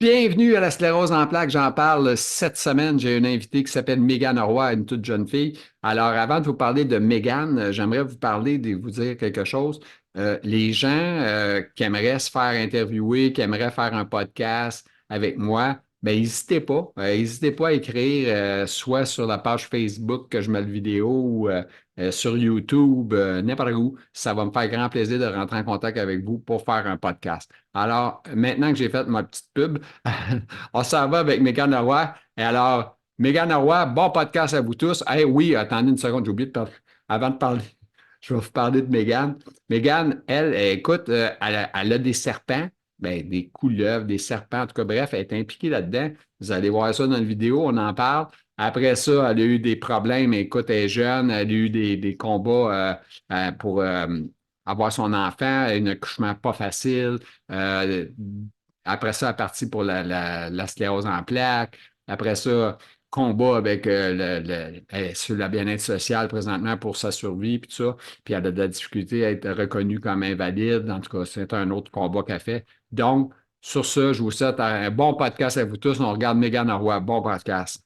Bienvenue à la sclérose en plaques. J'en parle cette semaine. J'ai une invitée qui s'appelle Mégane Roy, une toute jeune fille. Alors, avant de vous parler de Mégane, j'aimerais vous parler de vous dire quelque chose. Les gens qui aimeraient se faire interviewer, qui aimeraient faire un podcast avec moi, ben n'hésitez pas. N'hésitez pas à écrire soit sur la page Facebook que je mets le vidéo ou sur YouTube, n'importe où. Ça va me faire grand plaisir de rentrer en contact avec vous pour faire un podcast. Alors, maintenant que j'ai fait ma petite pub, on s'en va avec Mégane Leroy. Et alors, Mégane Leroy, bon podcast à vous tous. Eh oui, attendez une seconde, j'ai oublié de parler. Avant de parler, je vais vous parler de Mégane. Mégane, elle, écoute, elle a des serpents, ben, des couleuvres, des serpents, en tout cas, bref, elle est impliquée là-dedans. Vous allez voir ça dans la vidéo, on en parle. Après ça, elle a eu des problèmes. Écoute, elle est jeune, elle a eu des combats pour avoir son enfant, un accouchement pas facile. Euh, Après ça, elle est partie pour la sclérose en plaques. Après ça, combat avec elle est sur la bien-être sociale présentement pour sa survie, puis tout ça. Puis elle a de la difficulté à être reconnue comme invalide. En tout cas, c'est un autre combat qu'elle fait. Donc, sur ce, je vous souhaite un bon podcast à vous tous. On regarde Mégane Roy. Bon podcast.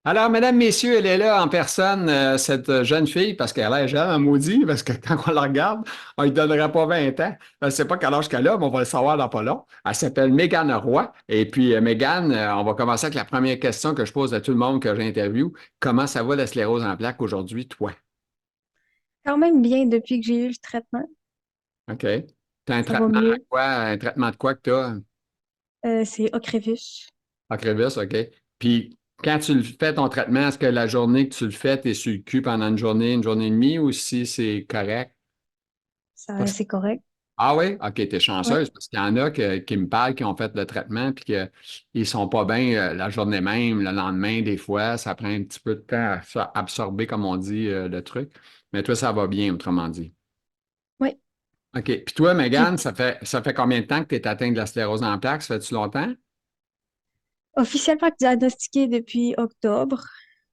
Alors, mesdames, messieurs, elle est là en personne, cette jeune fille, parce qu'elle a l'air jeune, en maudit, parce que quand on la regarde, on ne lui donnera pas 20 ans. Je ne sais pas quel âge qu'elle a, mais on va le savoir dans pas long. Elle s'appelle Mégane Roy. Et puis, Mégane, on va commencer avec la première question que je pose à tout le monde que j'interviewe. Comment ça va la sclérose en plaques aujourd'hui, toi? Quand même bien depuis que j'ai eu le traitement. OK. Tu as un Ça va traitement à mieux. quoi? Un traitement de quoi que tu as? C'est Ocrevus. Ocrevus, OK. Puis, quand tu le fais, ton traitement, est-ce que la journée que tu le fais, tu es sur le cul pendant une journée et demie, ou si c'est correct? Ça, c'est correct. Ah oui? OK, t'es Ouais. chanceuse parce qu'il y en a qui me parlent, qui ont fait le traitement puis qu'ils ne sont pas bien la journée même, le lendemain, des fois. Ça prend un petit peu de temps à absorber, comme on dit, le truc. Mais toi, ça va bien, autrement dit. Ouais. OK. Puis toi, J'ai Megan, ça fait combien de temps que tu es atteinte de la sclérose en plaques? Ça fait-tu longtemps? officiellement diagnostiqué depuis octobre,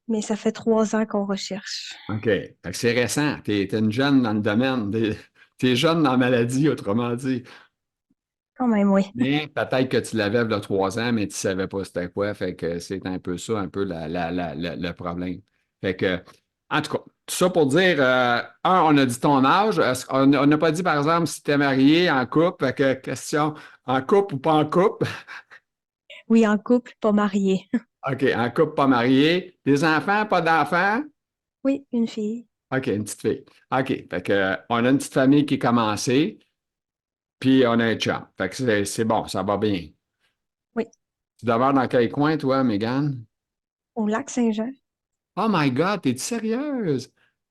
mais ça fait 3 ans qu'on recherche. OK. Fait que c'est récent. Tu es, une jeune dans le domaine. Tu es jeune dans la maladie, autrement dit. Quand même, oui. Mais peut-être que tu l'avais il y a 3 ans, mais tu ne savais pas c'était quoi. Fait que c'est un peu ça, un peu le problème. Fait que, en tout cas, tout ça pour dire, on a dit ton âge. On n'a pas dit, par exemple, si tu es marié, en couple. Fait que, question, en couple ou pas en couple? Oui, en couple, pas marié. OK, en couple, pas marié. Des enfants, pas d'enfants? Oui, une fille. OK, une petite fille. OK, fait que, on a une petite famille qui est commencée, puis on a un chum. Fait que c'est bon, ça va bien. Oui. Tu demeures dans quel coin, toi, Mégane? Au lac Saint-Jean. Oh my God, t'es-tu sérieuse?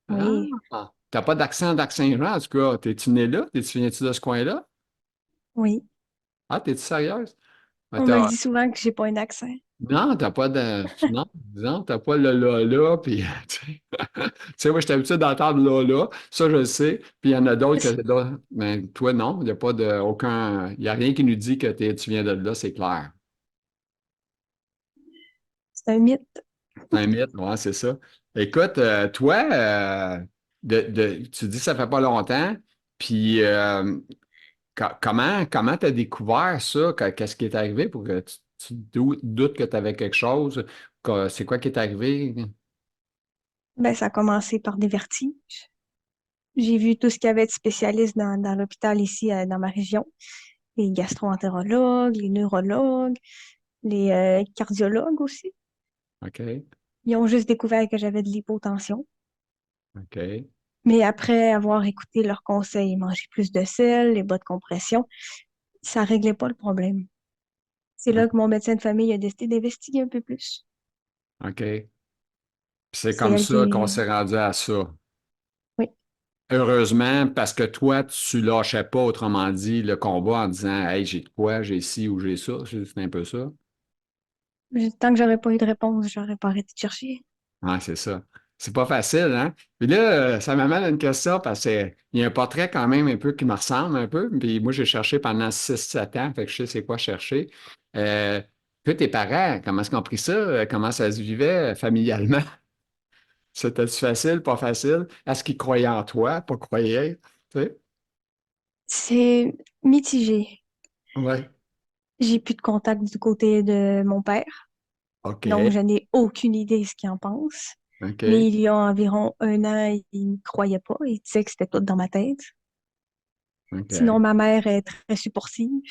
Oui. Ah, t'as pas d'accent d'Arc-Saint-Jean, en tout cas. T'es-tu né là? Viens-tu de ce coin-là? Oui. Ah, t'es-tu sérieuse? Ah, On me le dit souvent que j'ai pas un accent. non, t'as pas de. Non, disons, t'as pas le là-là, puis tu sais, moi, j'étais habitué d'entendre là-là, ça, je le sais, puis il y en a d'autres que c'est là. Mais toi, non, il n'y a pas de aucun. Il n'y a rien qui nous dit que tu viens de là, c'est clair. C'est un mythe. C'est un mythe, ouais, c'est ça. Écoute, toi, tu dis que ça fait pas longtemps, puis comment tu as découvert ça? Qu'est-ce qui est arrivé pour que tu doutes que tu avais quelque chose? C'est quoi qui est arrivé? Ben, ça a commencé par des vertiges. J'ai vu tout ce qu'il y avait de spécialistes dans l'hôpital ici, dans ma région. Les gastro-entérologues, les neurologues, les cardiologues aussi. OK, Ils ont juste découvert que j'avais de l'hypotension. OK. Mais après avoir écouté leurs conseils, manger plus de sel, les bas de compression, ça réglait pas le problème. C'est là que mon médecin de famille a décidé d'investiguer un peu plus. OK. C'est C'est comme elle ça qu'on qui... s'est rendu à ça. Oui, Heureusement, parce que toi, tu lâchais pas, autrement dit, le combat en disant Hey, j'ai de quoi, j'ai ci ou j'ai ça. C'est un peu ça. tant que j'aurais pas eu de réponse, j'aurais pas arrêté de chercher. Ouais, c'est ça. C'est pas facile, hein? Puis là, ça m'amène à une question parce qu'il y a un portrait quand même un peu qui me ressemble un peu. Puis moi, j'ai cherché pendant 6 7 ans, fait que je sais c'est quoi chercher. Euh, Puis tes parents, comment est-ce qu'ils ont pris ça? Comment ça se vivait familialement? C'était-tu facile, pas facile? Est-ce qu'ils croyaient en toi, pas croyaient? Tu sais? C'est mitigé. Ouais. J'ai plus de contact du côté de mon père, donc OK. je n'ai aucune idée ce qu'il en pense. Mais OK. il y a environ un an, il ne croyait pas. Il disait que c'était tout dans ma tête. Sinon, OK. ma mère est très supportive.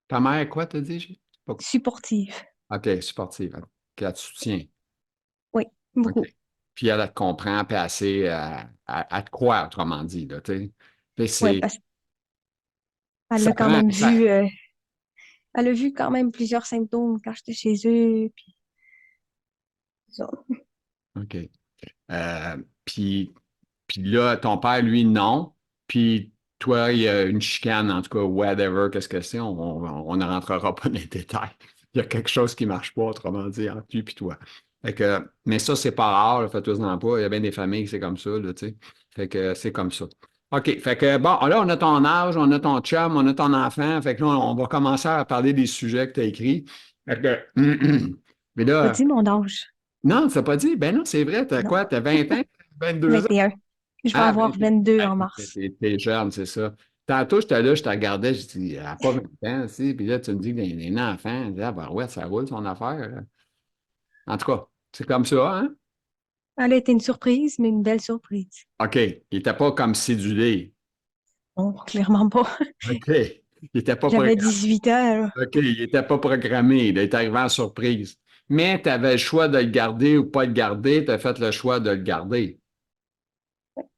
Ta mère, quoi, t'as dit? Pas- Supportive. OK, sportive. OK, elle te soutient. Oui, OK. beaucoup. Puis elle te comprend, puis assez à te croire, autrement dit, là, tu sais. Puis Oui, c'est, parce qu'elle ça a quand rend, même ça, vu, elle a vu quand même plusieurs symptômes quand j'étais chez eux. Puis ça. OK. Euh, puis, puis là, ton père, lui, non. Puis toi, il y a une chicane, en tout cas, whatever, qu'est-ce que c'est, on ne rentrera pas dans les détails. Il y a quelque chose qui ne marche pas, autrement dit, entre lui et toi. Fait que, mais ça, c'est pas rare, faites-vous-en pas. Il y a bien des familles, c'est comme ça, là, tu sais. Fait que c'est comme ça. OK. Fait que, bon, là, on a ton âge, on a ton chum, on a ton enfant. Fait que là, on va commencer à parler des sujets que tu as écrits. Fait que, mais Pas là, dit mon âge. non, tu n'as pas dit? Ben non, c'est vrai. T'as Non, quoi? T'as 20 ans? 22 ans? 21. Je vais Ah, avoir 21. 22 Ah, en mars. t'es jeune, c'est ça. Tantôt, j'étais là, je te regardais, je dis, elle n'a pas 20 ans, tu sais. Puis là, tu me dis que un enfant. Je dis, ah, ben ouais, ça roule son affaire. En tout cas, c'est comme ça, hein? Elle a été une surprise, mais une belle surprise. OK. Il n'était pas comme cédulé. Bon, clairement pas. OK. Il n'était pas J'avais programmé. 18 ans, là. OK. Il n'était pas programmé. Il est arrivé en surprise. Mais tu avais le choix de le garder ou pas le garder. Tu as fait le choix de le garder.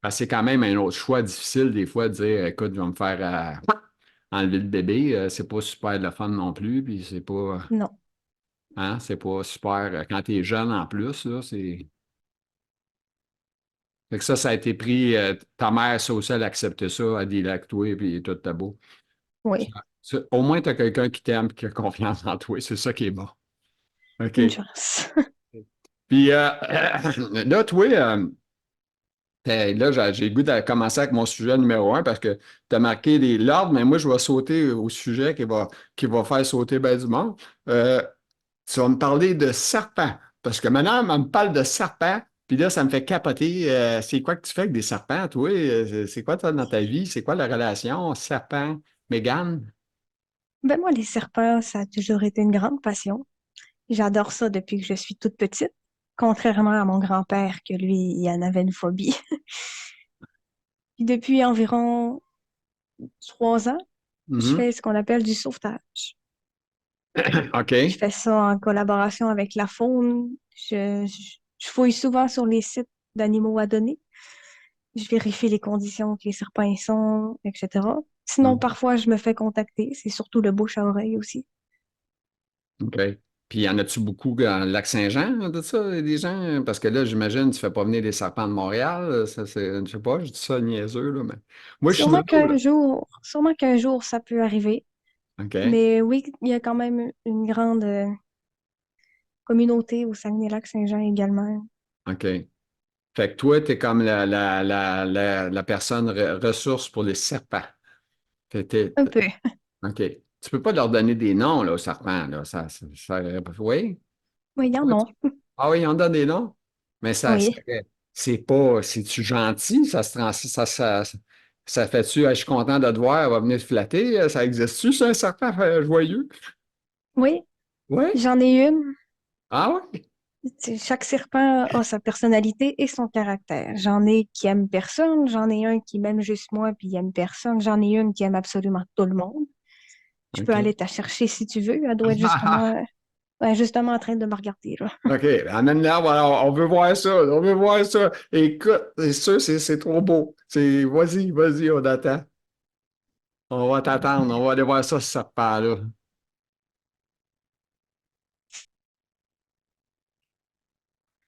Parce que c'est quand même un autre choix difficile, des fois, de dire, écoute, je vais me faire enlever le bébé. C'est pas super le fun non plus. Puis c'est pas, Non. hein, c'est pas super. Quand tu es jeune en plus, là, c'est. Fait que ça a été pris. Ta mère, ça aussi, elle a accepté ça, elle a dit avec toi, puis tout est beau. Oui, Au moins, tu as quelqu'un qui t'aime et qui a confiance en toi. C'est ça qui est bon. OK. une chance. Puis là, toi, là, j'ai le goût de commencer avec mon sujet numéro un parce que tu as marqué l'ordre, mais moi, je vais sauter au sujet qui va faire sauter ben du monde. Euh, Tu vas me parler de serpents. Parce que maintenant, on me parle de serpents, puis là, ça me fait capoter. C'est quoi que tu fais avec des serpents, toi? C'est quoi, toi, dans ta vie? C'est quoi la relation serpent, Mégane? Ben moi, les serpents, ça a toujours été une grande passion. J'adore ça depuis que je suis toute petite, contrairement à mon grand-père, que lui, il en avait une phobie. Puis depuis environ 3 ans, je Mhm. fais ce qu'on appelle du sauvetage. Je OK. fais ça en collaboration avec la faune. Je fouille souvent sur les sites d'animaux à donner. Je vérifie les conditions que les serpents y sont, etc. Sinon, Mhm. parfois, je me fais contacter. C'est surtout le bouche à oreille aussi. OK. Puis, y en a-tu beaucoup dans le Lac-Saint-Jean, de ça, des gens? Parce que là, j'imagine, tu ne fais pas venir des serpents de Montréal. Ça, je sais pas, je dis ça niaiseux, là, mais. Moi, je suis nouveau, là. Sûrement qu'un jour, ça peut arriver. OK. Mais oui, il y a quand même une grande communauté au Saguenay-Lac-Saint-Jean également. OK. Fait que toi, tu es comme la personne ressource pour les serpents. Fait que Un peu. OK. Tu peux pas leur donner des noms, là, aux serpents, là. Oui? Oui, il y en Oui, a. ah oui, on donne des noms. Mais Oui. c'est pas, c'est-tu gentil? Ça fait-tu, ah, je suis content de te voir, elle va venir te flatter? Ça existe-tu, ça, un serpent joyeux? Oui, Oui? j'en ai une. Ah oui? Chaque serpent a sa personnalité et son caractère. J'en ai qui aiment personne, j'en ai un qui m'aime juste moi puis il aime personne, j'en ai une qui aime absolument tout le monde. Tu peux OK. aller te chercher si tu veux. Elle doit être justement, ouais, justement en train de me regarder, là. OK. Amène-la, voilà, on veut voir ça. On veut voir ça. Écoute, c'est sûr, c'est trop beau. Vas-y, on attend. On va t'attendre. On va aller voir ça, ce serpent-là.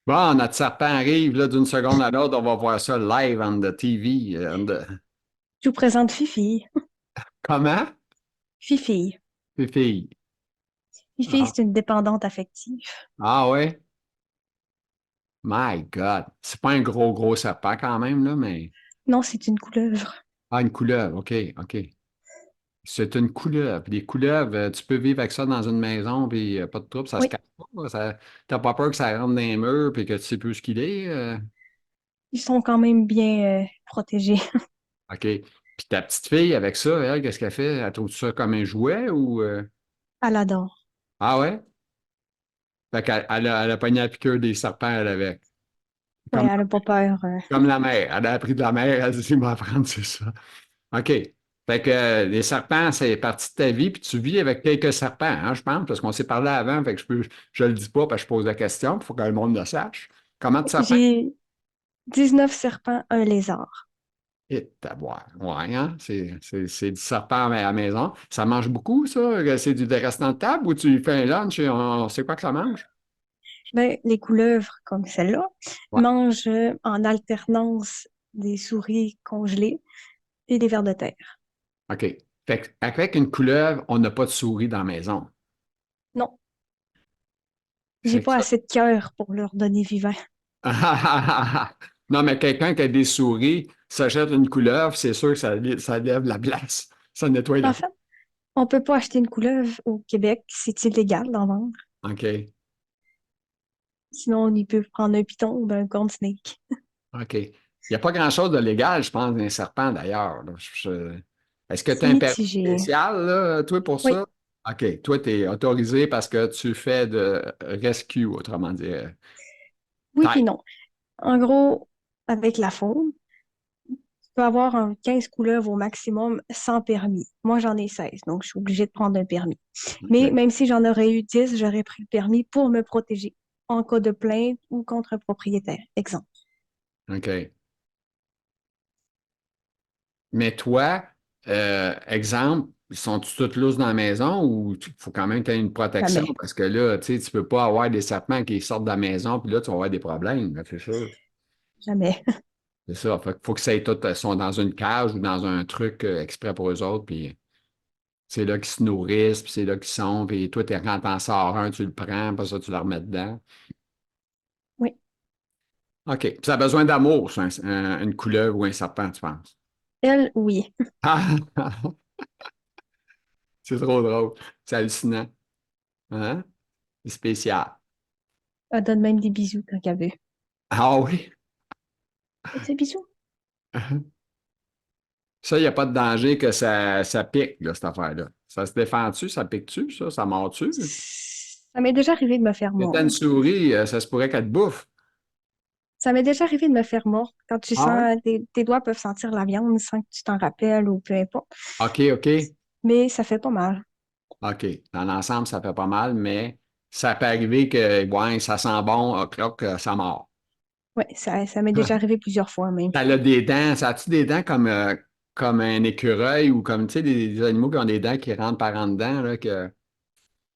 Bon, notre serpent arrive là d'une seconde à l'autre. On va voir ça live on the TV. Je vous présente Fifi. Comment? Fifi. Les filles. Fifi, Ah, c'est une dépendante affective. ah ouais? My God. C'est pas un gros serpent quand même, là, mais. Non, c'est une couleuvre. Ah, une couleuvre. OK, OK. C'est une couleuvre. Les couleuvres, tu peux vivre avec ça dans une maison, puis pas de trouble, ça se Oui, casse pas. T'as pas peur que ça rentre dans les murs, puis que tu sais plus ce qu'il est. ils sont quand même bien protégés. OK. Puis ta petite fille, avec ça, elle, qu'est-ce qu'elle fait? Elle trouve ça comme un jouet ou... Elle adore. Ah ouais? Fait qu'elle elle a pogné la piqûre des serpents, elle, avec. Ouais, Comme, elle n'a pas peur. comme la mère. Elle a appris de la mère, elle dit, m'apprendre, c'est ça. OK. Fait que les serpents, c'est partie de ta vie, puis tu vis avec quelques serpents, hein, je pense, parce qu'on s'est parlé avant, fait que je le dis pas, parce que je pose la question, il faut que le monde le sache. Comment de serpents? J'ai 19 serpents, un lézard. Et taboire. Ouais, hein? C'est du serpent à la maison. Ça mange beaucoup, ça? C'est du restant de table ou tu fais un lunch et on sait quoi que ça mange? Ben, les couleuvres, comme celle-là, Ouais. mangent en alternance des souris congelées et des vers de terre. OK. Fait qu'avec une couleuvre, on n'a pas de souris dans la maison. Non, j'ai Fait que pas ça. assez de cœur pour leur donner vivant. Non, mais quelqu'un qui a des souris s'achète une couleuvre, c'est sûr que ça lève la place. Ça nettoie la En place. fait, on peut pas acheter une couleuvre au Québec, c'est illégal d'en vendre. OK. Sinon, on y peut prendre un python ou ben un corn snake. OK. Il n'y a pas grand-chose de légal, je pense, d'un serpent d'ailleurs, là. Est-ce que tu C'est as un permis mitigé. spécial, là, toi, pour Oui, ça? OK. Toi, tu es autorisé parce que tu fais de rescue, autrement dit. oui puis Taille. non. En gros, avec la faune, tu peux avoir un 15 couleuvres au maximum sans permis. Moi, j'en ai 16, donc je suis obligée de prendre un permis. Mais OK. même si j'en aurais eu 10, j'aurais pris le permis pour me protéger en cas de plainte ou contre un propriétaire. Exemple. OK. Mais toi, exemple, ils sont tous lousses dans la maison ou il faut quand même que tu aies une protection Jamais. parce que là, tu sais, tu peux pas avoir des serpents qui sortent de la maison puis là, tu vas avoir des problèmes, là, c'est sûr. Jamais. C'est ça. Fait qu'il faut que ça aille tout, sont dans une cage ou dans un truc exprès pour eux autres, puis c'est là qu'ils se nourrissent, puis c'est là qu'ils sont, puis toi, quand t'en sors un, tu le prends, pas ça, tu le remets dedans. Oui. OK. Puis ça a besoin d'amour, ça, une couleuvre ou un serpent, tu penses? Elle, oui. Ah! C'est trop drôle. C'est hallucinant. Hein? C'est spécial. Elle donne même des bisous quand elle veut. Ah oui? C'est bisous. Ça, il n'y a pas de danger que ça pique, là, cette affaire-là. Ça se défend-tu? Ça pique-tu, ça? Ça mord-tu? Ça m'est déjà arrivé de me faire Si t'as une mordre. souris, ça se pourrait qu'elle te bouffe. Ça m'est déjà arrivé de me faire mordre quand tu Ah oui? sens, tes doigts peuvent sentir la viande sans que tu t'en rappelles ou peu importe. OK, OK. Mais ça fait pas mal. OK. Dans l'ensemble, ça fait pas mal, mais ça peut arriver que, ouais, ça sent bon, croc, ça mord. Ouais, ça m'est déjà arrivé plusieurs fois même. Ça a des dents. Ça a-tu des dents comme un écureuil ou comme, tu sais, des animaux qui ont des dents qui rentrent par en dedans, là, que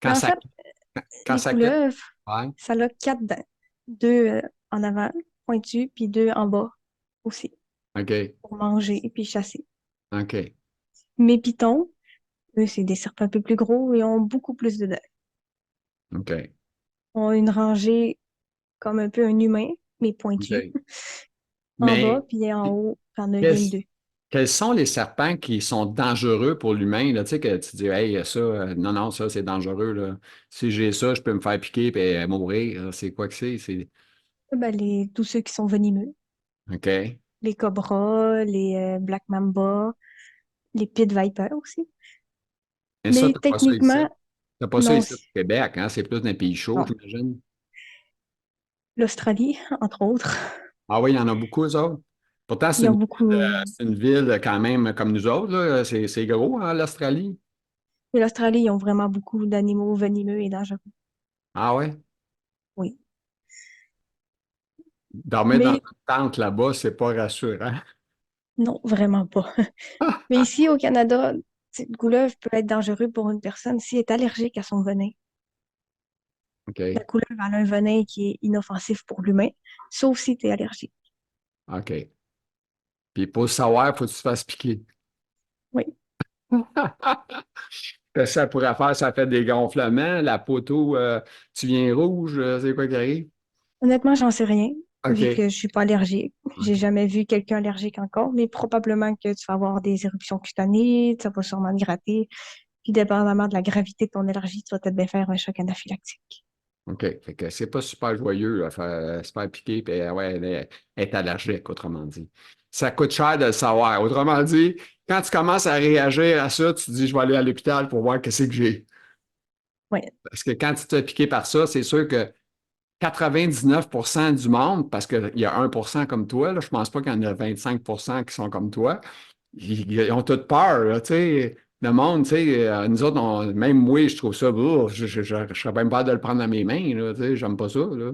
quand Mais en ça, fait, quand les ça quitte? couleuvres, Ouais. ça a quatre dents. Deux en avant, pointues, puis deux en bas aussi, OK. pour manger et puis chasser. OK. Mes pitons, eux, c'est des serpents un peu plus gros et ont beaucoup plus de dents. OK. Ont une rangée comme un peu un humain, mais pointue, OK. en bas, Mais puis en haut, t'en as quels, rien que deux. quels sont les serpents qui sont dangereux pour l'humain, là? Tu sais, que tu dis, hey, ça, non, non, ça, c'est dangereux, là. Si j'ai ça, je peux me faire piquer et mourir. C'est quoi que c'est? Ben, tous ceux qui sont venimeux, OK. les cobras, les black mamba, les pit vipers aussi. Mais ça, Mais t'as pas ça ici. techniquement, T'as pas ça non, ici au Québec, hein? C'est plus dans les pays chauds, non. j'imagine. L'Australie, entre autres, Ah oui, il y en a beaucoup, eux autres. Pourtant, ils ont beaucoup. c'est une ville quand même comme nous autres, là. C'est gros, hein, l'Australie. Mais l'Australie, ils ont vraiment beaucoup d'animaux venimeux et dangereux. Ah ouais? Oui. Dormir dans Mais une tente là-bas, c'est pas rassurant. non, vraiment pas. Mais ici, au Canada, cette couleuvre peut être dangereux pour une personne si elle est allergique à son venin. La OK. couleuvre a un venin qui est inoffensif pour l'humain, sauf si tu es allergique. OK. Puis pour le savoir, il faut que tu te fasses piquer. Oui. Qu'est-ce que ça pourrait faire? Ça fait des gonflements, la poteau, tu viens rouge, c'est quoi qui arrive? Honnêtement, j'en sais rien, vu OK. que je suis pas allergique. J'ai OK. jamais vu quelqu'un allergique encore, mais probablement que tu vas avoir des éruptions cutanées, ça va sûrement te gratter. Puis, dépendamment de la gravité de ton allergie, tu vas peut-être bien faire un choc anaphylactique. OK. Fait que c'est pas super joyeux, là, faire, se faire piquer, puis ouais, elle est allergique, autrement dit. Ça coûte cher de le savoir. Autrement dit, quand tu commences à réagir à ça, tu te dis, je vais aller à l'hôpital pour voir qu'est-ce que j'ai. Oui, Parce que quand tu te fais piquer par ça, c'est sûr que 99% du monde, parce qu'il y a 1% comme toi, là, je ne pense pas qu'il y en a 25% qui sont comme toi, ils ont toute peur, là, tu sais. Le monde, tu sais, nous autres, même moi, je trouve ça, je serais même pas de le prendre dans mes mains, là, tu sais, j'aime pas ça, là.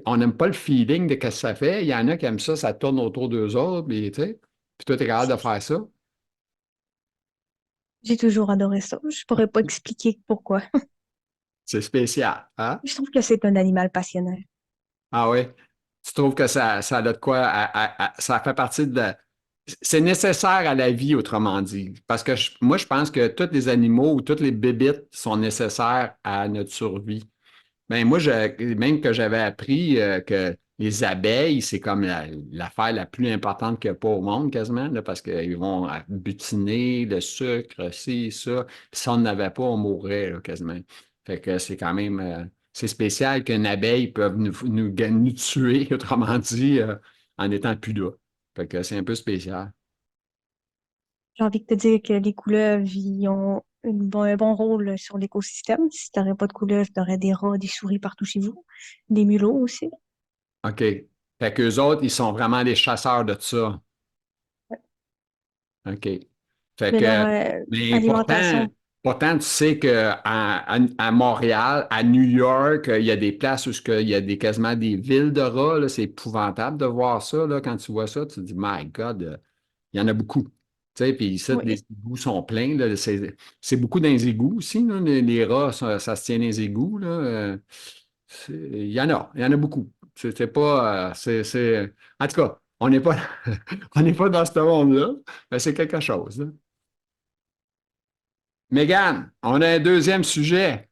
On n'aime pas le feeling de ce que ça fait. Il y en a qui aiment ça, ça tourne autour d'eux autres, puis, tu sais, puis toi, tu es capable de faire ça. j'ai toujours adoré ça. Je pourrais pas expliquer pourquoi. C'est spécial, hein? Je trouve que c'est un animal passionnant. Ah oui? Tu trouves que ça a de quoi, ça fait partie de c'est nécessaire à la vie, autrement dit. Parce que moi, je pense que tous les animaux ou toutes les bébites sont nécessaires à notre survie. Ben, moi, même que j'avais appris que les abeilles, c'est comme l'affaire la plus importante qu'il n'y a pas au monde, quasiment, là, parce qu'ils vont butiner le sucre, ci, ça. Puis si on n'en avait pas, on mourrait, là, quasiment. Fait que c'est quand même c'est spécial qu'une abeille peut nous tuer, autrement dit, en étant plus là. Fait que c'est un peu spécial. J'ai envie de te dire que les couleuvres, ils ont un bon rôle sur l'écosystème. Si tu n'aurais pas de couleuvres, tu aurais des rats, des souris partout chez vous. Des mulots aussi. OK. Fait qu'eux autres, ils sont vraiment des chasseurs de ça. OK. Fait Mais leur que, mais alimentation, pourtant, tu sais à Montréal, à New York, il y a des places où il y a quasiment des villes de rats, là. C'est épouvantable de voir ça, là. Quand tu vois ça, tu te dis, My God, il y en a beaucoup. Tu sais, puis ici, les oui, égouts sont pleins, là. C'est beaucoup dans les égouts aussi, là. Les rats, ça se tient dans les égouts, là. Il y en a beaucoup. C'est pas, en tout cas, on n'est pas, on n'est pas dans ce monde-là, mais c'est quelque chose, là. Mégane, on a un deuxième sujet.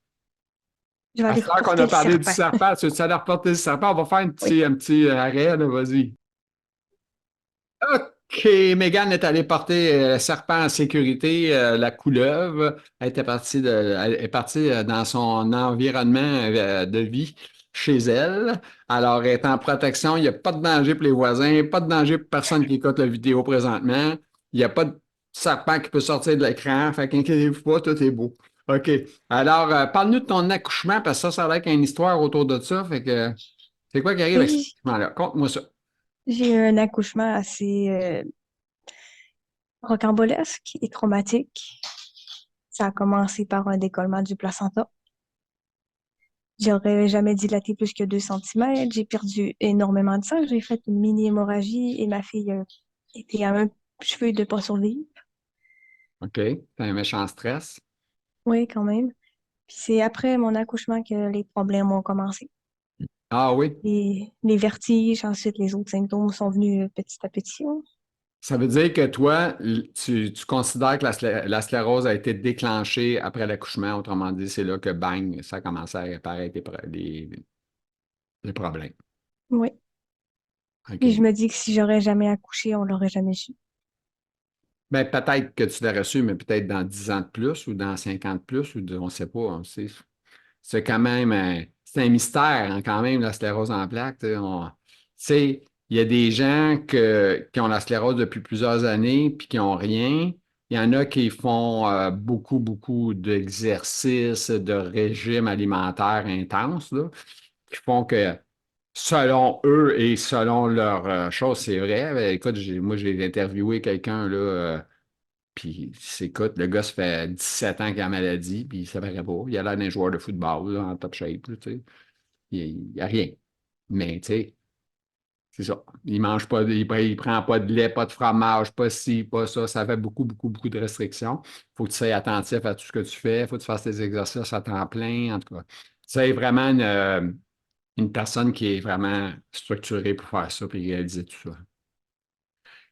je vais À aller ce temps qu'on a reporter le parlé du serpent. serpent, tu veux aller reporter le serpent? On va faire Oui. un petit arrêt, là, vas-y. OK, Mégane est allée porter le serpent en sécurité, la couleuvre. Elle est partie dans son environnement de vie chez elle. Alors, elle est en protection. Il n'y a pas de danger pour les voisins, pas de danger pour personne qui écoute la vidéo présentement. Il n'y a pas de serpent qui peut sortir de l'écran. Fait qu'inquiétez-vous pas, tout est beau. OK. Alors, parle-nous de ton accouchement, parce que ça a l'air qu'il y a une histoire autour de ça. Fait que, c'est quoi qui arrive avec cet Oui, accouchement-là? Conte-moi ça. j'ai eu un accouchement assez rocambolesque et traumatique. Ça a commencé par un décollement du placenta. J'aurais jamais dilaté plus que 2 centimètres. J'ai perdu énormément de sang. J'ai fait une mini-hémorragie et ma fille était à un cheveu de pas survivre. OK. T'as un méchant stress. Oui, quand même. Puis c'est après mon accouchement que les problèmes ont commencé. Ah oui. Les vertiges, ensuite les autres symptômes sont venus petit à petit. Hein. Ça veut dire que toi, tu considères que la sclérose a été déclenchée après l'accouchement. Autrement dit, c'est là que bang, ça a commencé à apparaître les problèmes. Oui. Puis je OK. me dis que si j'aurais jamais accouché, on l'aurait jamais su. Ben, peut-être que tu l'as reçu, mais peut-être dans 10 ans de plus ou dans 50 de plus, on ne sait pas. C'est quand même c'est un mystère, hein, quand même, la sclérose en plaques. Tu sais, il y a des gens qui ont la sclérose depuis plusieurs années puis qui n'ont rien. Il y en a qui font beaucoup, beaucoup d'exercices, de régimes alimentaires intenses, là, qui font que selon eux et selon leurs choses, c'est vrai. Ben, écoute, moi, j'ai interviewé quelqu'un, là, puis, écoute, le gars, ça fait 17 ans qu'il a la maladie, puis ça paraît pas. Il a l'air d'un joueur de football, là, en top shape, là, tu sais. Il n'y a rien. Mais, tu sais, c'est ça. Il mange pas, il prend pas de lait, pas de fromage, pas ci, pas ça. Ça fait beaucoup, beaucoup, beaucoup de restrictions. Faut que tu sois attentif à tout ce que tu fais. Faut que tu fasses tes exercices à temps plein, en tout cas. C'est vraiment une personne qui est vraiment structurée pour faire ça puis réaliser tout ça.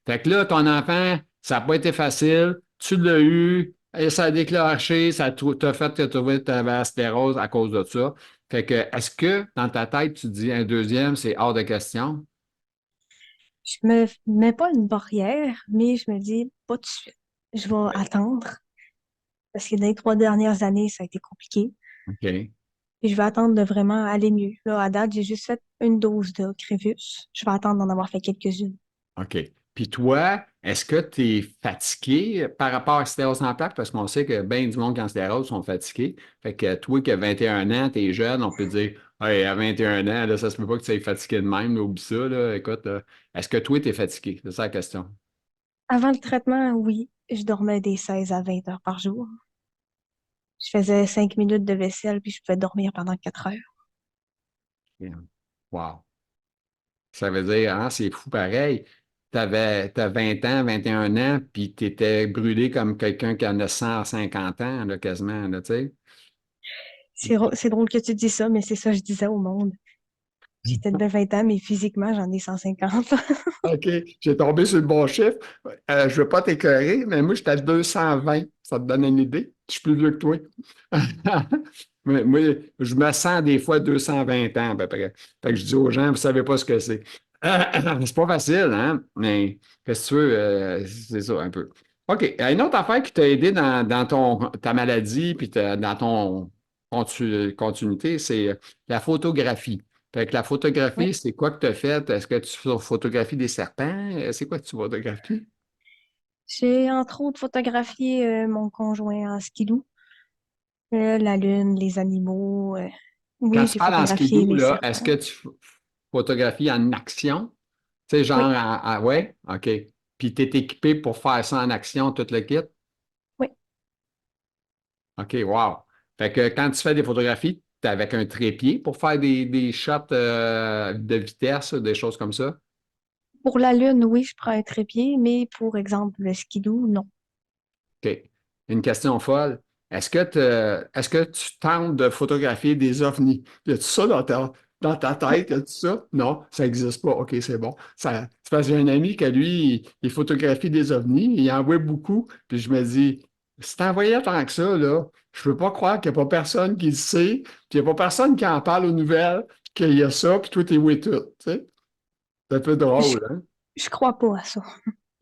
Fait que là, ton enfant, ça n'a pas été facile. Tu l'as eu, et ça a déclenché, ça t'a fait que tu avais la sclérose à cause de ça. Fait que, est-ce que dans ta tête, tu dis un deuxième, c'est hors de question? Je me mets pas une barrière, mais je me dis pas tout de suite. Je vais attendre parce que dans les 3 dernières années, ça a été compliqué. OK. Et je vais attendre de vraiment aller mieux. Là, à date, j'ai juste fait une dose de Crévus. Je vais attendre d'en avoir fait quelques-unes. OK. Puis toi, est-ce que tu es fatigué par rapport à sclérose en plaques? Parce qu'on sait que bien du monde qui a sclérose sont fatigués. Fait que toi qui as 21 ans, tu es jeune, on peut dire hey, à 21 ans, là, ça se peut pas que tu sois fatigué de même, là, oublie ça. Là. Écoute, est-ce que toi, tu es fatigué? C'est ça la question. Avant le traitement, oui, je dormais des 16 à 20 heures par jour. Je faisais 5 minutes de vaisselle, puis je pouvais dormir pendant 4 heures. Yeah. Wow. Ça veut dire, hein, c'est fou pareil. T'as 20 ans, 21 ans, puis tu étais brûlé comme quelqu'un qui en a 150 ans, là, quasiment, là, tu sais. C'est drôle que tu dis ça, mais c'est ça que je disais au monde. J'ai peut-être bien 20 ans, mais physiquement, j'en ai 150. OK, j'ai tombé sur le bon chiffre. Je ne veux pas t'écœurer, mais moi, j'étais à 220. Ça te donne une idée? Je suis plus vieux que toi. Mais moi, je me sens des fois 220 ans à peu près. Fait que je dis aux gens, vous ne savez pas ce que c'est. C'est pas facile, hein? Mais qu'est-ce que tu veux? C'est ça, un peu. OK. Une autre affaire qui t'a aidé dans ta maladie puis dans ton continuité, c'est la photographie. Fait que la Oui. photographie, c'est quoi que tu as fait? Est-ce que tu photographies des serpents? C'est quoi que tu photographies? J'ai entre autres photographié mon conjoint en skidoo, la lune, les animaux. Quand Oui, tu j'ai parles en photographié skidoo, les là, est-ce que serpents. tu photographies en action? Tu sais, Oui, genre, ouais, OK. Puis tu es équipé pour faire ça en action, tout le kit? oui. OK, wow. Fait que quand tu fais des photographies, tu es avec un trépied pour faire des shots de vitesse, des choses comme ça? Pour la lune, oui, je prends un trépied, mais pour exemple, le skidoo, non. OK. Une question folle. Est-ce que tu tentes de photographier des ovnis? Y a-tu ça dans ta Non. tête? Y a-tu ça? Non, ça n'existe pas. OK, c'est bon. C'est parce que j'ai un ami que lui, il photographie des ovnis, il en voit beaucoup. Puis je me dis, si t'en voyais tant que ça, là, je peux pas croire qu'il n'y a pas personne qui le sait, puis il n'y a pas personne qui en parle aux nouvelles, qu'il y a ça, puis toi, t'es où tout. Tu sais? C'est un peu Je, drôle, hein? je crois pas à ça.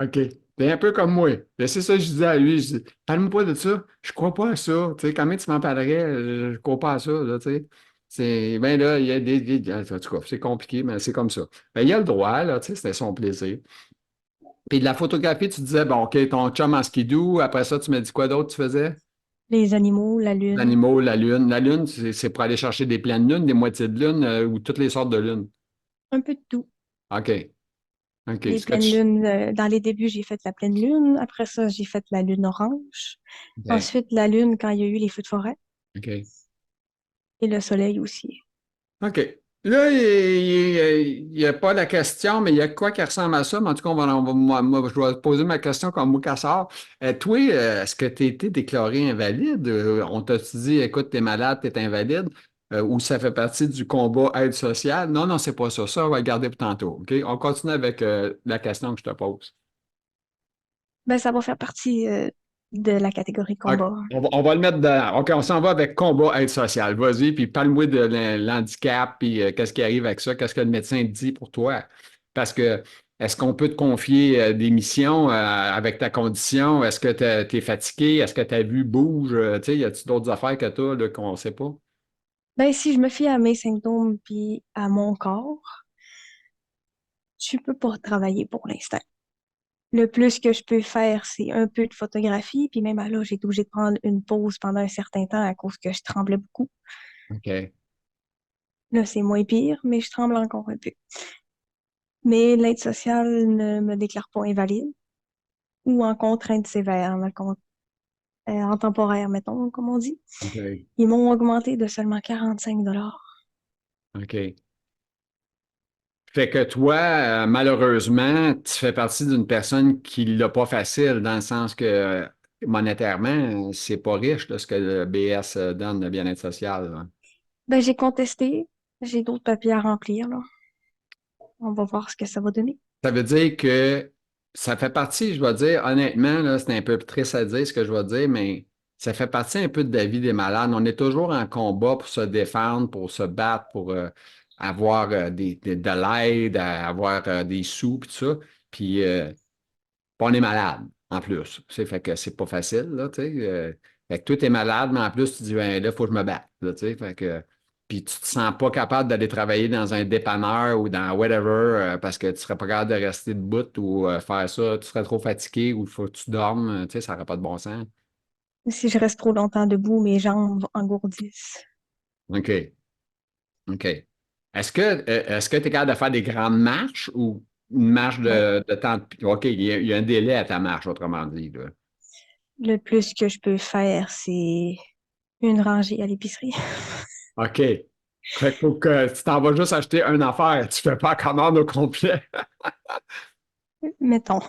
OK. T'es un peu comme moi. Ben, c'est ça que je disais à lui. Je dis, parle-moi pas de ça. Je crois pas à ça. Tu sais, quand même, tu m'en parlerais, je crois pas à ça, là, tu sais. Ben là, il y a en tout cas, c'est compliqué, mais c'est comme ça. Ben, il y a le droit, là, tu sais, c'était son plaisir. Puis de la photographie, tu disais, bon, OK, ton chum en skidoo. Après ça, tu m'as dit quoi d'autre tu faisais? Les animaux, la lune, L'animal, la lune. La lune, c'est pour aller chercher des pleines lunes, des moitiés de lune, ou toutes les sortes de lunes. un peu de tout. OK. OK. Les Ce que pleines tu... lunes, dans les débuts, j'ai fait la pleine lune. Après ça, j'ai fait la lune orange. OK. Ensuite, la lune quand il y a eu les feux de forêt. OK. Et le soleil aussi. OK. Là, il n'y a pas la question, mais il y a quoi qui ressemble à ça? Mais en tout cas, moi, je vais poser ma question comme Moukassar. Toi, est-ce que tu as été déclaré invalide? On t'a dit, écoute, tu es malade, tu es invalide, ou ça fait partie du combat aide sociale? Non, non, c'est pas ça. Ça, on va le garder pour tantôt. OK? On continue avec la question que je te pose. Ben, ça va faire partie de la catégorie OK. combat. On va le mettre dans. OK, on s'en va avec combat aide sociale. Vas-y, puis parle-moi de l'handicap, puis qu'est-ce qui arrive avec ça, qu'est-ce que le médecin dit pour toi. Parce que est-ce qu'on peut te confier des missions avec ta condition? Est-ce que tu es fatigué? Est-ce que ta vue bouge? Tu sais, y a-t-il d'autres affaires que tu as qu'on ne sait pas? Ben, si je me fie à mes symptômes puis à mon corps, je peux pas travailler pour l'instant. Le plus que je peux faire, c'est un peu de photographie, puis même là, j'ai été obligée de prendre une pause pendant un certain temps à cause que je tremblais beaucoup. OK. Là, c'est moins pire, mais je tremble encore un peu. Mais l'aide sociale ne me déclare pas invalide ou en contrainte sévère, en temporaire, mettons, comme on dit. OK. Ils m'ont augmenté de seulement 45 $. OK. Fait que toi, malheureusement, tu fais partie d'une personne qui l'a pas facile, dans le sens que monétairement, c'est pas riche là, ce que le BS donne, le bien-être social, là. Ben, j'ai contesté. J'ai d'autres papiers à remplir, là. On va voir ce que ça va donner. Ça veut dire que ça fait partie, je dois dire, honnêtement, là, c'est un peu triste à dire ce que je vais dire, mais ça fait partie un peu de la vie des malades. On est toujours en combat pour se défendre, pour se battre, pour avoir de l'aide, avoir des sous, puis tout ça. Puis on est malade, en plus. Tu sais, fait que c'est pas facile, là, tu sais. Fait que toi, t'es malade, mais en plus, tu dis, ben, là, il faut que je me batte, là, tu sais. Fait que puis tu te sens pas capable d'aller travailler dans un dépanneur ou dans whatever parce que tu serais pas capable de rester debout ou faire ça, tu serais trop fatigué ou il faut que tu dormes, tu sais, ça n'aurait pas de bon sens. Si je reste trop longtemps debout, mes jambes engourdissent. OK. OK. Est-ce que tu es capable de faire des grandes marches ou une marche Oui. de temps? OK, il y a un délai à ta marche, autrement dit, là. Le plus que je peux faire, c'est une rangée à l'épicerie. OK. Fait que faut que tu t'en vas juste acheter une affaire, tu fais pas la commande au complet. Mettons.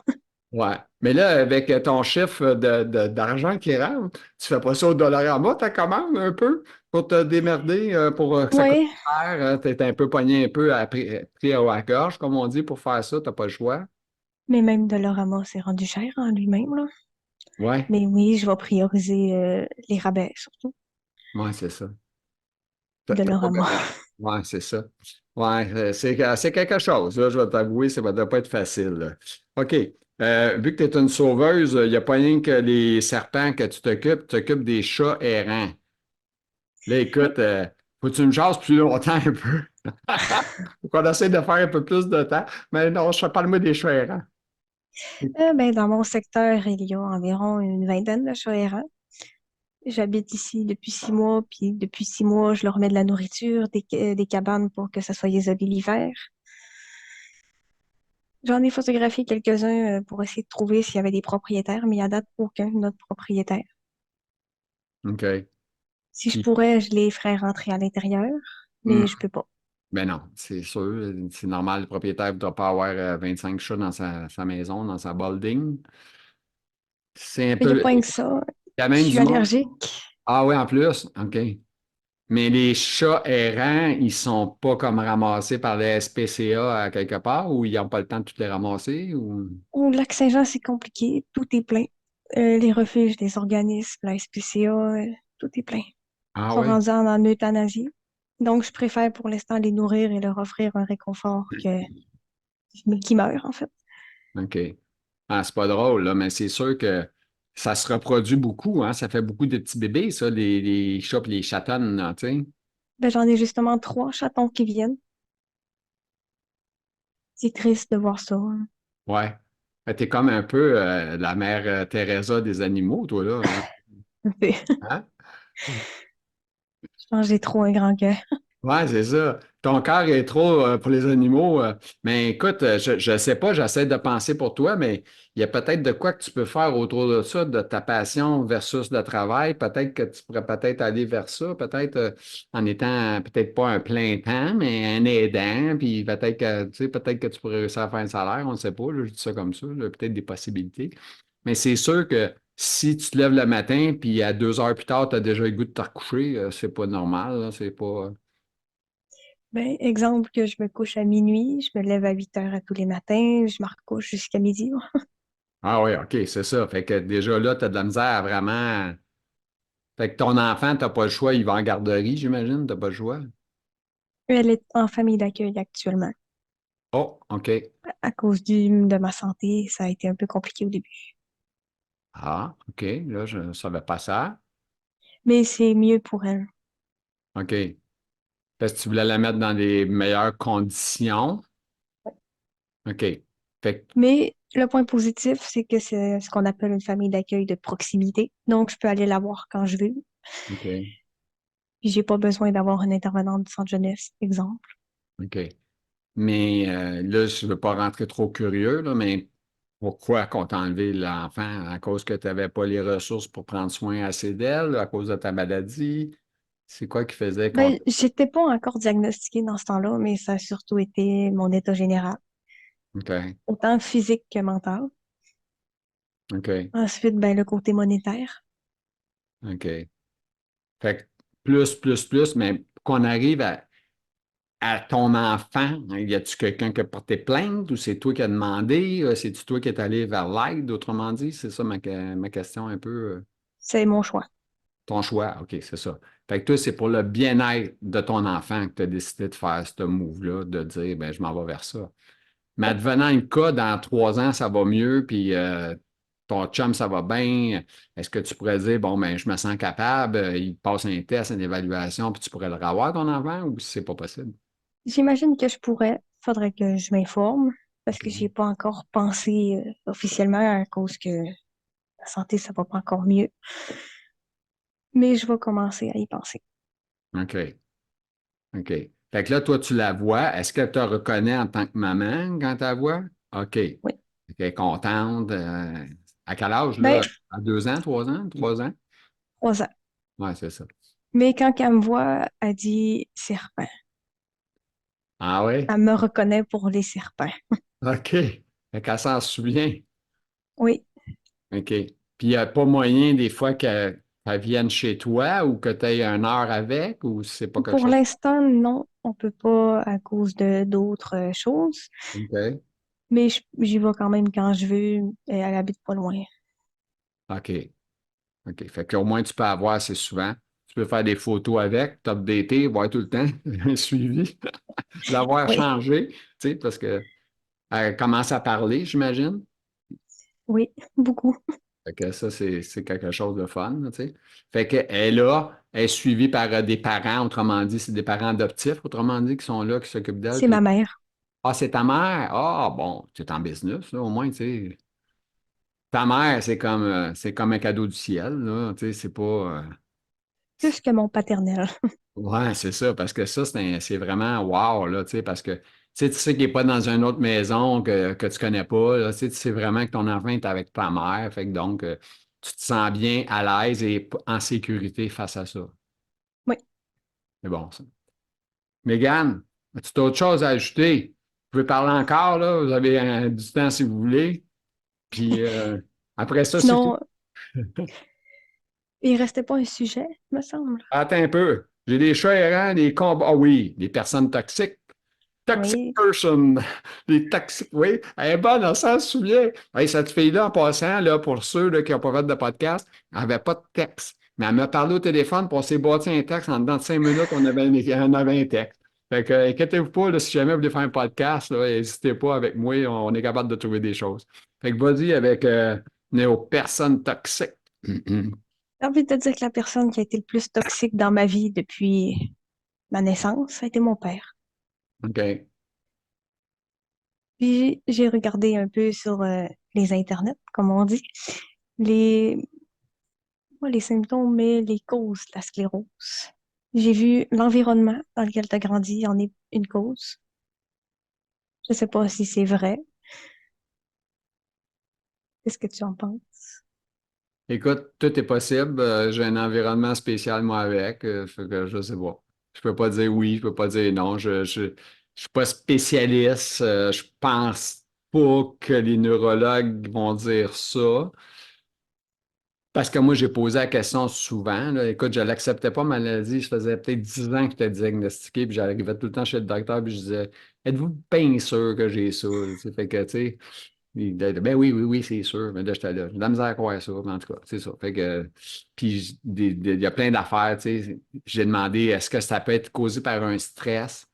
Ouais. Mais là, avec ton chiffre d'argent qui rentre, tu fais pas ça au Dollarama, ta commande un peu pour te démerder, pour que ça coûte Oui, cher. Tu es un peu pogné un peu pris à la gorge, comme on dit, pour faire ça, t'as pas le choix. mais même Dollarama, c'est rendu cher en lui-même, là. Ouais. Mais oui, je vais prioriser les rabais, surtout. Ouais, c'est ça. T'as pas Dollarama. connu. Ouais, c'est ça. Ouais, c'est quelque chose. Là, je vais t'avouer, ça ne doit pas être facile, là. OK. Vu que tu es une sauveuse, il n'y a pas rien que les serpents que tu t'occupes des chats errants. Là, écoute, faut que tu me jases plus longtemps un peu. Faut qu'on essaie de faire un peu plus de temps. Mais non, je parle-moi des chats errants. Ben, dans mon secteur, il y a environ une vingtaine de chats errants. J'habite ici depuis 6 mois, puis depuis 6 mois, je leur mets de la nourriture, des cabanes pour que ça soit isolé l'hiver. J'en ai photographié quelques-uns pour essayer de trouver s'il y avait des propriétaires, mais à date, aucun autre propriétaire. OK. Si je Puis, pourrais, je les ferais rentrer à l'intérieur, hmm, mais je peux pas. ben non, c'est sûr. C'est normal, le propriétaire ne doit pas avoir 25 chats dans sa maison, dans sa building. C'est un Il n'y a peu. pas Il que ça. y a Je même suis du monde. allergique. Ah oui, en plus. OK. Mais les chats errants, ils sont pas comme ramassés par les SPCA à quelque part ou ils n'ont pas le temps de toutes les ramasser ou. Au lac Saint-Jean, c'est compliqué. Tout est plein. Les refuges, les organismes, la SPCA, tout est plein. Ils Ah sont oui? rendus en euthanasie. Donc, je préfère pour l'instant les nourrir et leur offrir un réconfort qu'ils meurent, en fait. OK. Ah, c'est pas drôle, là, mais c'est sûr que ça se reproduit beaucoup, hein? Ça fait beaucoup de petits bébés, ça, les chats et les chatonnes, là, tu sais. Ben, j'en ai justement 3 chatons qui viennent. C'est triste de voir ça, hein. Ouais. T'es comme un peu la mère Teresa des animaux, toi, là. Hein? Je pense que j'ai trop un grand cœur. Ouais, c'est ça. Ton cœur est trop pour les animaux. Mais écoute, je sais pas, j'essaie de penser pour toi, mais il y a peut-être de quoi que tu peux faire autour de ça, de ta passion versus le travail. Peut-être que tu pourrais peut-être aller vers ça, peut-être en étant peut-être pas un plein temps, mais un aidant. Puis peut-être que, tu sais, peut-être que tu pourrais réussir à faire un salaire, on ne sait pas, là, je dis ça comme ça, là, peut-être des possibilités. Mais c'est sûr que si tu te lèves le matin, puis à 2 heures plus tard, tu as déjà le goût de te recoucher, c'est pas normal, là, c'est pas. Ben, exemple que je me couche à minuit, je me lève à 8 heures à tous les matins, je me recouche jusqu'à midi. Ah oui, OK, c'est ça. Fait que déjà là, tu as de la misère à vraiment. Fait que ton enfant, t'as pas le choix, il va en garderie, j'imagine, t'as pas le choix. Elle est en famille d'accueil actuellement. Oh, OK. À cause de ma santé, ça a été un peu compliqué au début. Ah, OK. Là, je ne savais pas ça. Mais c'est mieux pour elle. OK. Parce que tu voulais la mettre dans les meilleures conditions. OK. Fait que, Mais le point positif, c'est que c'est ce qu'on appelle une famille d'accueil de proximité. Donc, je peux aller la voir quand je veux. OK. Puis, j'ai pas besoin d'avoir un intervenant du centre jeunesse, exemple. OK. Mais là, je ne veux pas rentrer trop curieux, là, mais pourquoi qu'on t'a enlevé l'enfant? À cause que tu n'avais pas les ressources pour prendre soin assez d'elle, à cause de ta maladie? C'est quoi qui faisait qu'on. Ben, j'étais pas encore diagnostiquée dans ce temps-là, mais ça a surtout été mon état général, OK. autant physique que mental. OK. Ensuite, ben, le côté monétaire. OK. Fait que plus, mais pour qu'on arrive à ton enfant, hein, y a-tu quelqu'un qui a porté plainte ou c'est toi qui as demandé? C'est-tu toi qui es allé vers l'aide, autrement dit? C'est ça ma question un peu. C'est mon choix. Ton choix, OK, c'est ça. Fait que toi, c'est pour le bien-être de ton enfant que tu as décidé de faire ce move-là, de dire, ben, je m'en vais vers ça. Mais Oui. advenant le cas, dans 3 ans, ça va mieux, puis ton chum, ça va bien, est-ce que tu pourrais dire, bon, ben, je me sens capable, il passe un test, une évaluation, puis tu pourrais le revoir, ton enfant, ou c'est pas possible? J'imagine que je pourrais. Faudrait que je m'informe parce que j'y ai OK. pas encore pensé officiellement à cause que la santé, ça va pas encore mieux. Mais je vais commencer à y penser. OK. OK. Fait que là, toi, tu la vois. Est-ce qu'elle te reconnaît en tant que maman quand tu la vois? OK. Elle Oui. est contente. À quel âge, Ben, là? À 2 ans, 3 ans, 3 ans? 3 ans. Oui, c'est ça. Mais quand elle me voit, elle dit serpent. Ah oui? Elle me reconnaît pour les serpents. OK. Fait qu'elle s'en souvient. Oui. OK. Puis il n'y a pas moyen des fois qu'elle vienne chez toi ou que tu aies une heure avec ou c'est pas quelque Pour chose? l'instant, non, on peut pas à cause de d'autres choses. OK. Mais j'y vais quand même quand je veux. Et elle habite pas loin. OK. OK. Fait qu'au moins, tu peux avoir assez souvent. Tu peux faire des photos avec, t'updater, voir tout le temps, un suivi, l'avoir Oui. changé, tu sais, parce que elle commence à parler, j'imagine. Oui, beaucoup. Fait que ça, c'est quelque chose de fun, là, tu sais. Fait qu'elle est là, elle est suivie par des parents, autrement dit, c'est des parents adoptifs, autrement dit, qui sont là, qui s'occupent d'elle. C'est ma mère. Ah, c'est ta mère? Ah, bon, tu es en business, là, au moins, tu sais. Ta mère, c'est comme un cadeau du ciel, là, tu sais, c'est pas... Plus que mon paternel. Ouais, c'est ça, parce que ça, c'est vraiment wow, là, tu sais, parce que tu sais qu'il n'est pas dans une autre maison que tu connais pas, là, tu sais vraiment que ton enfant est avec ta mère, fait que donc, tu te sens bien à l'aise et en sécurité face à ça. Oui. C'est bon, ça. Mégane, as-tu autre chose à ajouter? Vous pouvez parler encore, là, vous avez du temps si vous voulez, puis après ça, c'est tout. Sinon, il restait pas un sujet, me semble. Attends un peu. J'ai des chats errants, des combats. Ah oui, des personnes toxiques. Toxic Oui. person. Les toxiques, oui. Elle est bonne, on s'en souvient. Hey, cette fille-là, en passant, là, pour ceux là, qui n'ont pas fait de podcast, elle n'avait pas de texte. Mais elle m'a parlé au téléphone, puis on s'est bâti un texte. En dedans de 5 minutes, on avait un texte. Fait que, inquiétez-vous pas, là, si jamais vous voulez faire un podcast, là, n'hésitez pas avec moi, on est capable de trouver des choses. Fait que vas-y avec nos personnes toxiques. J'ai envie de te dire que la personne qui a été le plus toxique dans ma vie depuis ma naissance, ça a été mon père. OK. Puis j'ai regardé un peu sur les internets, comme on dit, les, pas les symptômes, mais les causes de la sclérose. J'ai vu l'environnement dans lequel tu as grandi en est une cause. Je sais pas si c'est vrai. Qu'est-ce que tu en penses? Écoute, tout est possible. J'ai un environnement spécial, moi, avec. Fait que je sais pas. Je peux pas dire oui, je peux pas dire non. Je suis pas spécialiste. Je pense pas que les neurologues vont dire ça. Parce que moi, j'ai posé la question souvent, là. Écoute, je l'acceptais pas, ma maladie. Je faisais peut-être 10 ans que j'étais diagnostiqué, puis j'arrivais tout le temps chez le docteur, puis je disais, êtes-vous bien sûr que j'ai ça? Tu sais, fait que, tu sais, ben oui, oui, oui, c'est sûr. Mais là, j'étais là. J'ai de la misère à croire ça, mais en tout cas, c'est ça. Fait que, puis, il y a plein d'affaires, tu sais. J'ai demandé, est-ce que ça peut être causé par un stress?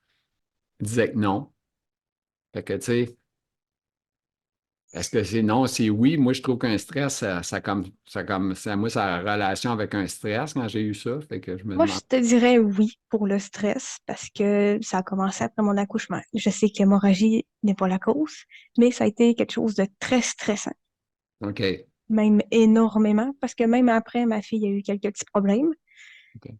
Il disait que non. Fait que, tu sais, est-ce que c'est non, c'est oui? Moi, je trouve qu'un stress, moi, ça a relation avec un stress quand j'ai eu ça. Fait que je me Moi, je demande. te dirais oui pour le stress parce que ça a commencé après mon accouchement. Je sais que l'hémorragie n'est pas la cause, mais ça a été quelque chose de très stressant, OK. même énormément, parce que même après, ma fille a eu quelques petits problèmes. OK.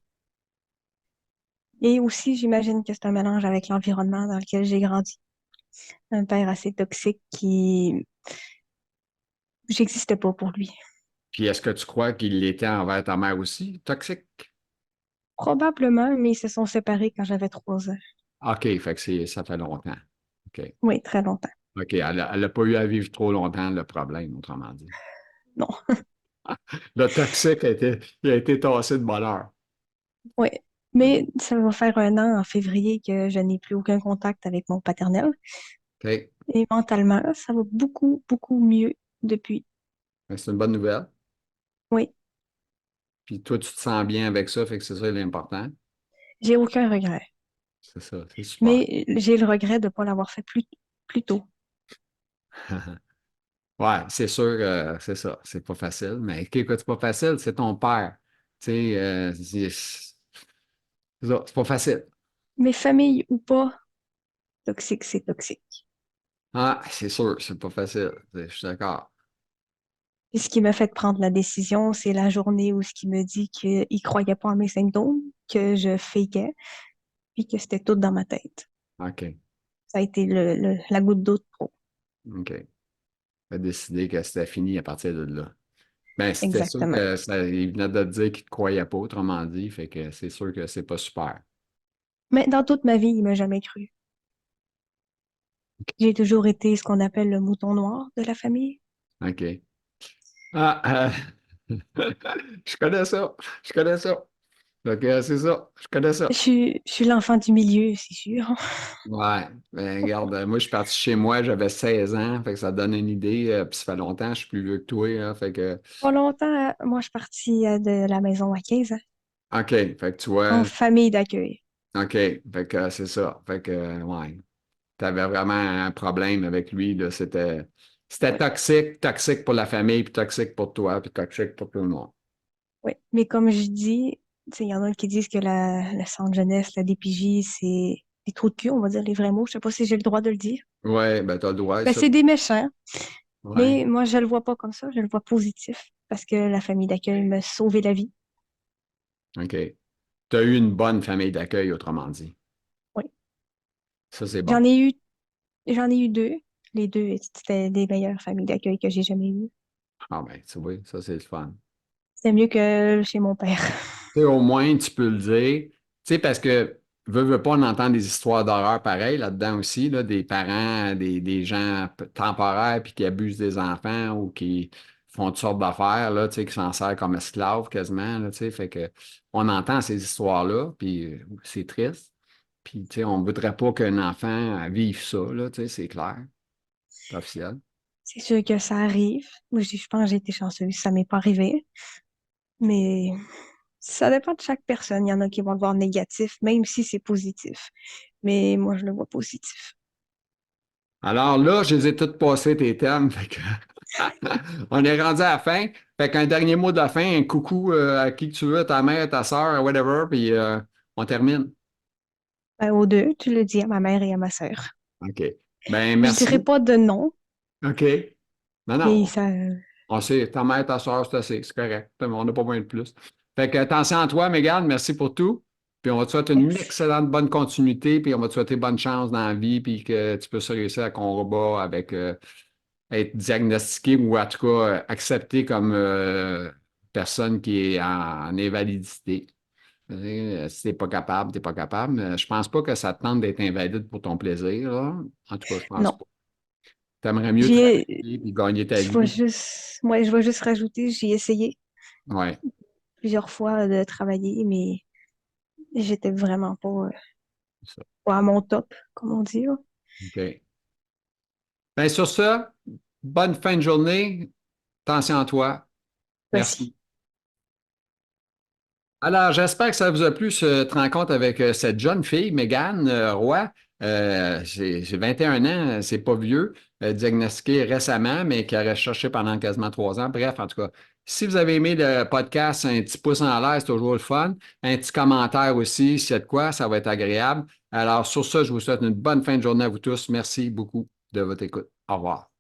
Et aussi, j'imagine que c'est un mélange avec l'environnement dans lequel j'ai grandi. Un père assez toxique qui... J'existais pas pour lui. Puis est-ce que tu crois qu'il l'était envers ta mère aussi, toxique? Probablement, mais ils se sont séparés quand j'avais 3 ans. OK, fait que ça fait longtemps. OK. Oui, très longtemps. OK. Elle n'a pas eu à vivre trop longtemps le problème, autrement dit. Non. Le toxique il a été tassé de bonheur. Oui. Mais ça va faire 1 an en février que je n'ai plus aucun contact avec mon paternel. OK. Et mentalement, ça va beaucoup, beaucoup mieux depuis. Ben, c'est une bonne nouvelle. Oui. Puis toi, tu te sens bien avec ça, fait que c'est ça l'important. J'ai aucun regret. C'est ça, c'est super. Mais j'ai le regret de ne pas l'avoir fait plus tôt. Ouais, c'est sûr, c'est ça. C'est pas facile. Mais écoute, c'est pas facile, c'est ton père. Tu sais, c'est ça, c'est pas facile. Mais famille ou pas, toxique, c'est toxique. Ah, c'est sûr, c'est pas facile. Je suis d'accord. Et ce qui m'a fait prendre la décision, c'est la journée où ce qui me dit qu'il croyait pas en mes symptômes, que je fakeais, puis que c'était tout dans ma tête. OK. Ça a été la goutte d'eau de trop. OK. Tu as décidé que c'était fini à partir de là. Ben, c'était sûr Exactement. que ça, il venait de te dire qu'il ne te croyait pas, autrement dit, fait que c'est sûr que c'est pas super. Mais dans toute ma vie, il m'a jamais cru. J'ai toujours été ce qu'on appelle le mouton noir de la famille. OK. Ah, je connais ça. Je connais ça. Donc, c'est ça. Je connais ça. Je suis l'enfant du milieu, c'est sûr. Ouais. Ben, regarde, moi, je suis parti chez moi, j'avais 16 ans, fait que ça te donne une idée. Puis ça fait longtemps, je suis plus vieux que toi, hein, fait que, Pas longtemps, moi, je suis partie de la maison à 15 ans, OK. Fait que tu en vois, famille d'accueil. OK. Fait que c'est ça. Fait que, ouais. Tu avais vraiment un problème avec lui, là. C'était Oui, toxique, toxique pour la famille, puis toxique pour toi, puis toxique pour tout le monde. oui. Mais comme je dis, tu sais, il y en a qui disent que le centre jeunesse, la DPJ, c'est des trous de cul, on va dire les vrais mots. Je sais pas si j'ai le droit de le dire. Ouais, ben t'as le droit, Ben, ça. c'est des méchants, Ouais, mais moi, je le vois pas comme ça. Je le vois positif parce que la famille d'accueil m'a sauvé la vie. OK. Tu as eu une bonne famille d'accueil, autrement dit. Oui. Ça, c'est bon. J'en ai eu, j'en ai eu deux. Les deux, c'était des meilleures familles d'accueil que j'ai jamais eues. Ah ben, tu vois, ça, c'est le fun. C'est mieux que chez mon père. Tu sais, au moins, tu peux le dire. Tu sais, parce que, veux pas, on entend des histoires d'horreur pareilles là-dedans aussi, là, des parents, des gens temporaires, puis qui abusent des enfants ou qui font toutes sortes d'affaires, là, tu sais, qui s'en servent comme esclaves quasiment, là, tu sais. Fait que, on entend ces histoires-là, puis c'est triste. Puis, tu sais, on ne voudrait pas qu'un enfant vive ça, là, tu sais, c'est clair, c'est officiel. C'est sûr que ça arrive. Moi, je pense que j'ai été chanceuse. Ça m'est pas arrivé. Mais ça dépend de chaque personne. Il y en a qui vont le voir négatif, même si c'est positif. Mais moi, je le vois positif. Alors là, je les ai toutes passées, tes thèmes. Fait que on est rendu à la fin. Fait qu'un dernier mot de la fin, un coucou à qui que tu veux, ta mère, ta soeur, whatever, puis on termine. Ben, aux deux, tu le dis à ma mère et à ma sœur. OK. Ben, Je dirais merci. pas de nom, OK. Non, mais non. ça, On sait, ta mère, ta soeur, c'est assez, c'est correct. On n'a pas besoin de plus. Fait que attention à toi, Mégane, merci pour tout. Puis on va te souhaiter une merci. excellente bonne continuité, puis on va te souhaiter bonne chance dans la vie, puis que tu puisses réussir à combat avec être diagnostiqué ou en tout cas accepté comme personne qui est en invalidité. Si t'es pas capable, t'es pas capable. Je pense pas que ça te tente d'être invalide pour ton plaisir, là. En tout cas, je pense Non. pas. T'aimerais mieux travailler J'ai, et gagner ta je vais vie. juste, moi, je vais juste rajouter, j'ai essayé Ouais, plusieurs fois de travailler, mais j'étais vraiment c'est ça. pas à mon top, comme on dit, là. OK. Bien, sur ça, bonne fin de journée. Attention à toi. Voici. Merci. Alors, j'espère que ça vous a plu, cette rencontre avec cette jeune fille, Mégane Roy. J'ai 21 ans, c'est pas vieux, diagnostiqué récemment, mais qui a recherché pendant quasiment 3 ans. Bref, en tout cas, si vous avez aimé le podcast, un petit pouce en l'air, c'est toujours le fun. Un petit commentaire aussi, s'il y a de quoi, ça va être agréable. Alors, sur ça, je vous souhaite une bonne fin de journée à vous tous. Merci beaucoup de votre écoute. Au revoir.